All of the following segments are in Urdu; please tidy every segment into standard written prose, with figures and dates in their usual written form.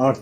8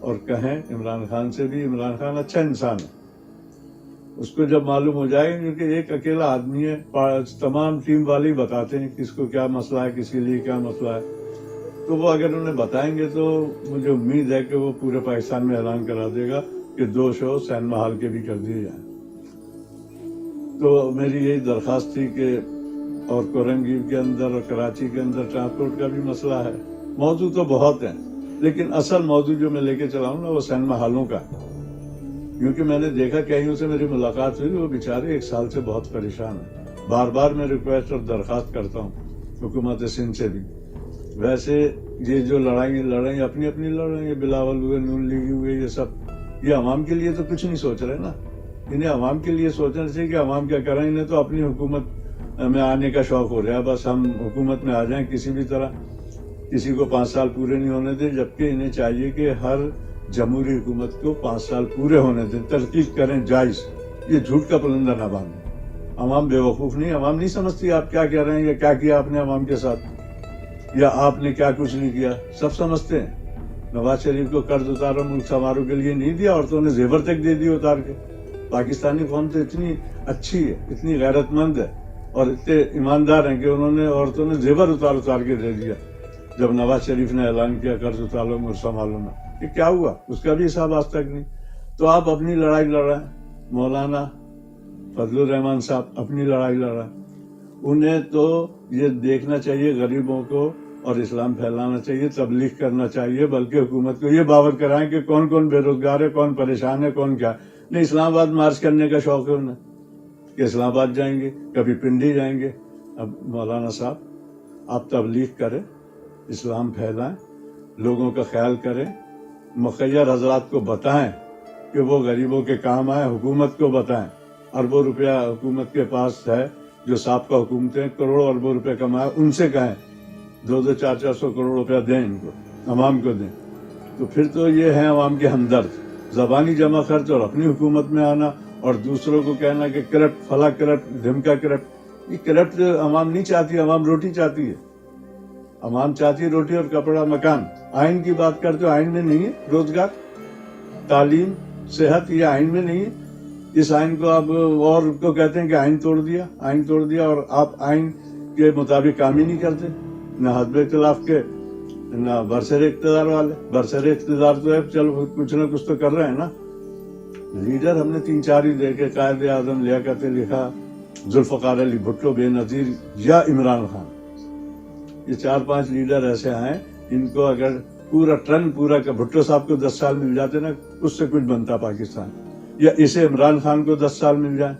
اور کہیں عمران خان سے بھی عمران خان اچھا انسان ہے. اس کو جب معلوم ہو جائے گا کیونکہ ایک اکیلا آدمی ہے, تمام ٹیم والے ہی بتاتے ہیں کس کو کیا مسئلہ ہے, کس کے لیے کیا مسئلہ ہے. تو وہ اگر انہیں بتائیں گے تو مجھے امید ہے کہ وہ پورے پاکستان میں اعلان کرا دے گا کہ 2 شو سینما ہال کے بھی کر دیے جائیں. تو میری یہی درخواست تھی کہ اور کورنگی کے اندر اور کراچی کے اندر ٹرانسپورٹ کا بھی مسئلہ ہے. موضوع تو بہت ہیں لیکن اصل موضوع جو میں لے کے چلا ہوں نا وہ سینما ہالوں کا ہے. کیونکہ میں نے دیکھا کہیں سے میری ملاقات ہوئی, وہ بیچارے 1 سال سے بہت پریشان ہیں. بار بار میں ریکویسٹ اور درخواست کرتا ہوں حکومت سندھ سے بھی. ویسے یہ جو لڑائیں اپنی اپنی لڑیں, یہ بلاول ہوئے, نون لیگی ہوئے, یہ سب یہ عوام کے لیے تو کچھ نہیں سوچ رہے نا. انہیں عوام کے لیے سوچنا چاہیے کہ عوام کیا کریں. انہیں تو اپنی حکومت میں آنے کا شوق ہو رہا ہے, بس ہم حکومت میں آ جائیں کسی بھی طرح. کسی کو 5 سال پورے نہیں ہونے دیں, جبکہ انہیں چاہیے کہ ہر جمہوری حکومت کو 5 سال پورے ہونے دیں, تحقیق کریں جائز. یہ جھوٹ کا پلندہ نہ باندھیں. عوام بے وقوف نہیں, عوام نہیں سمجھتی آپ کیا کہہ رہے ہیں یا کیا کیا آپ نے عوام کے ساتھ یا آپ نے کیا کچھ نہیں کیا. سب سمجھتے ہیں. نواز شریف کو قرض اتارو ملک سنوارو کے لیے نہیں دیا, عورتوں نے زیور تک دے دیے اتار کے. پاکستانی قوم تو اتنی اچھی ہے, اتنی غیرت مند ہے اور اتنے ایماندار ہیں کہ انہوں نے عورتوں نے زیور اتار کے دے دیا. جب نواز شریف نے اعلان کیا قرض اتارو ملک سنبھالو نا, یہ کیا ہوا اس کا بھی حساب آج تک نہیں. تو آپ اپنی لڑائی لڑ رہے ہیں. مولانا فضل الرحمان صاحب اپنی لڑائی لڑ رہے ہیں. انہیں تو یہ دیکھنا چاہیے غریبوں کو اور اسلام پھیلانا چاہیے, تبلیغ کرنا چاہیے, بلکہ حکومت کو یہ باور کرائیں کہ کون کون بے روزگار ہے, کون پریشان ہے, کون کیا. نہیں, اسلام آباد مارچ کرنے کا شوق ہے انہیں کہ اسلام آباد جائیں گے, کبھی پنڈی جائیں گے. اب مولانا صاحب آپ تبلیغ کریں, اسلام پھیلائیں, لوگوں کا خیال کریں, مخیر حضرات کو بتائیں کہ وہ غریبوں کے کام آئیں, حکومت کو بتائیں. اربوں روپیہ حکومت کے پاس ہے, جو سابقہ حکومتیں کروڑوں اربوں روپے کمائے, ان سے کہیں 200 400 کروڑ روپیہ دیں ان کو, عوام کو دیں. تو پھر تو یہ ہیں عوام کے ہمدرد. زبانی جمع خرچ اور اپنی حکومت میں آنا اور دوسروں کو کہنا کہ کرپٹ, فلاں کرپٹ, دھمکا کرپٹ. یہ کرپٹ عوام نہیں چاہتی, عوام روٹی چاہتی ہے. عوام چاہتی ہے روٹی اور کپڑا, مکان. آئین کی بات کرتے ہو, آئین میں نہیں ہے روزگار, تعلیم, صحت, یہ آئین میں نہیں ہے. اس آئین کو آپ اور کو کہتے ہیں کہ آئین توڑ دیا اور آپ آئین کے مطابق کام ہی نہیں کرتے. نہ حزب اختلاف کے نہ برسر اقتدار والے. برسر اقتدار تو ہے, چلو کچھ نہ کچھ تو کر رہے ہیں نا. لیڈر ہم نے 3-4 ہی دیکھے, قائد اعظم لیاقت علی خان, ذوالفقار علی بھٹو بے نظیر یا عمران خان. یہ 4-5 لیڈر ایسے ہیں ان کو اگر پورا ٹرن پورا کا بھٹو صاحب کو 10 سال مل جاتے نا, اس سے کچھ بنتا پاکستان. یا اسے عمران خان کو 10 سال مل جائیں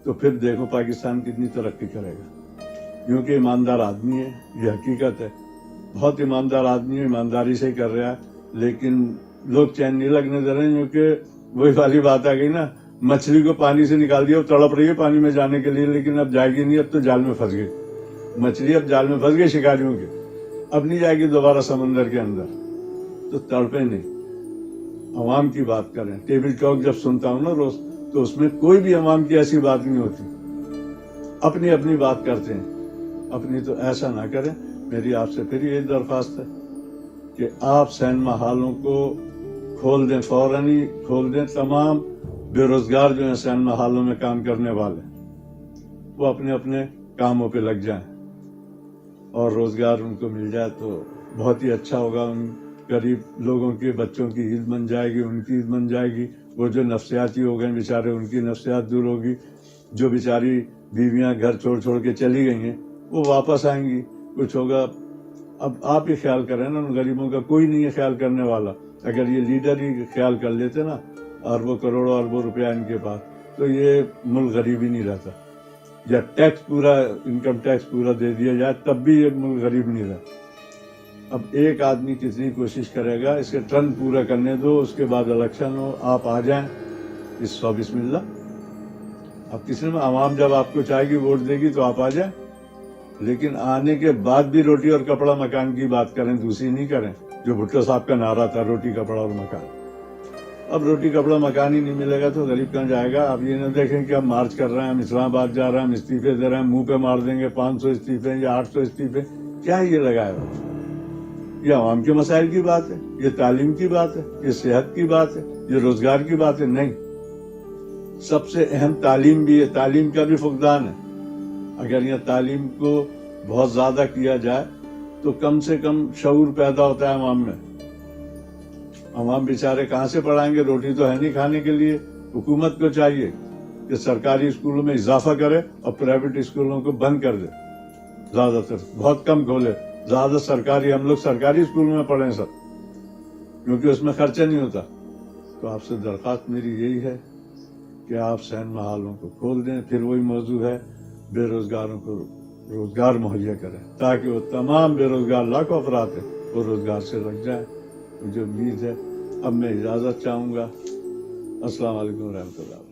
تو پھر دیکھو پاکستان کتنی ترقی کرے گا. کیونکہ ایماندار آدمی ہے, یہ حقیقت ہے. بہت ایماندار آدمی ہے, ایمانداری سے ہی کر رہا ہے. لیکن لوگ چین نہیں لگنے دے رہے ہیں, کیونکہ وہی والی بات آ گئی نا, مچھلی کو پانی سے نکال دیا, وہ تڑپ رہی ہے پانی میں جانے کے لیے, لیکن اب جائے گی نہیں, اب تو جال میں پھنس گئی. مچھلی اب جال میں پھنس گئی شکاریوں کے, اب نہیں جائے گی دوبارہ سمندر کے اندر. تو تڑپے نہیں, عوام کی بات کریں. ٹیبل ٹاک جب سنتا ہوں نا روز, تو اس میں کوئی بھی عوام کی ایسی بات نہیں ہوتی, اپنی اپنی بات کرتے ہیں. اپنی تو ایسا نہ کریں. میری آپ سے پھر یہ درخواست ہے کہ آپ سینما ہالوں کو کھول دیں, فوراً ہی کھول دیں. تمام بے روزگار جو ہیں سینما ہالوں میں کام کرنے والے, وہ اپنے اپنے کاموں پہ لگ جائیں اور روزگار ان کو مل جائے تو بہت ہی اچھا ہوگا. ان غریب لوگوں کے بچوں کی عید بن جائے گی, ان کی عید بن جائے گی. وہ جو نفسیاتی ہو گئے بیچارے, ان کی نفسیات دور ہوگی. جو بیچاری بیویاں گھر چھوڑ کے چلی گئی ہیں, وہ واپس آئیں گی, کچھ ہوگا. اب آپ ہی خیال کریں نا, ان غریبوں کا کوئی نہیں ہے خیال کرنے والا. اگر یہ لیڈر ہی خیال کر لیتے نا, اربوں کروڑوں اربوں روپیہ ان کے پاس, تو یہ ملک غریب ہی نہیں رہتا. یا ٹیکس پورا, انکم ٹیکس پورا دے دیا جائے تب بھی یہ ملک غریب نہیں رہتا. اب ایک آدمی کتنی کوشش کرے گا, اس کے ٹرن پورا کرنے دو, اس کے بعد الیکشن ہو, آپ آ جائیں. اس بسم اللہ. اب کسی میں عوام جب آپ کو چاہے گی, ووٹ دے گی, تو آپ آ جائیں. لیکن آنے کے بعد بھی روٹی اور کپڑا مکان کی بات کریں, دوسری نہیں کریں. جو بھٹو صاحب کا نعرہ تھا, روٹی کپڑا اور مکان. اب روٹی کپڑا مکان ہی نہیں ملے گا تو غریب کہاں جائے گا. آپ یہ نہ دیکھیں کہ ہم مارچ کر رہے ہیں, ہم اسلام آباد جا رہے ہیں, ہم استعفے دے رہے ہیں, منہ پہ مار دیں گے 500 استعفے یا 800 استعفے. کیا یہ لگایا ہوا, یہ عوام کے مسائل کی بات ہے، یہ تعلیم کی بات ہے، یہ صحت کی بات ہے، یہ روزگار کی بات ہے؟ نہیں، سب سے اہم تعلیم بھی ہے، تعلیم کا بھی فقدان ہے۔ اگر یہ تعلیم کو بہت زیادہ کیا جائے تو کم سے کم شعور پیدا ہوتا ہے عوام میں۔ عوام بیچارے کہاں سے پڑھائیں گے؟ روٹی تو ہے نہیں کھانے کے لیے۔ حکومت کو چاہیے کہ سرکاری اسکولوں میں اضافہ کرے اور پرائیویٹ اسکولوں کو بند کر دے، زیادہ تر بہت کم کھولے، زیادہ سرکاری، ہم لوگ سرکاری اسکولوں میں پڑھیں سب، کیونکہ اس میں خرچہ نہیں ہوتا۔ تو آپ سے درخواست میری یہی ہے کہ آپ سینما ہالوں کو کھول دیں۔ پھر وہی موضوع ہے، بے روزگاروں کو روزگار مہیا کریں تاکہ وہ تمام بے روزگار لاکھوں افراد ہیں وہ روزگار سے لگ جائیں۔ مجھے امید ہے۔ اب میں اجازت چاہوں گا۔ السلام علیکم ورحمۃ اللہ۔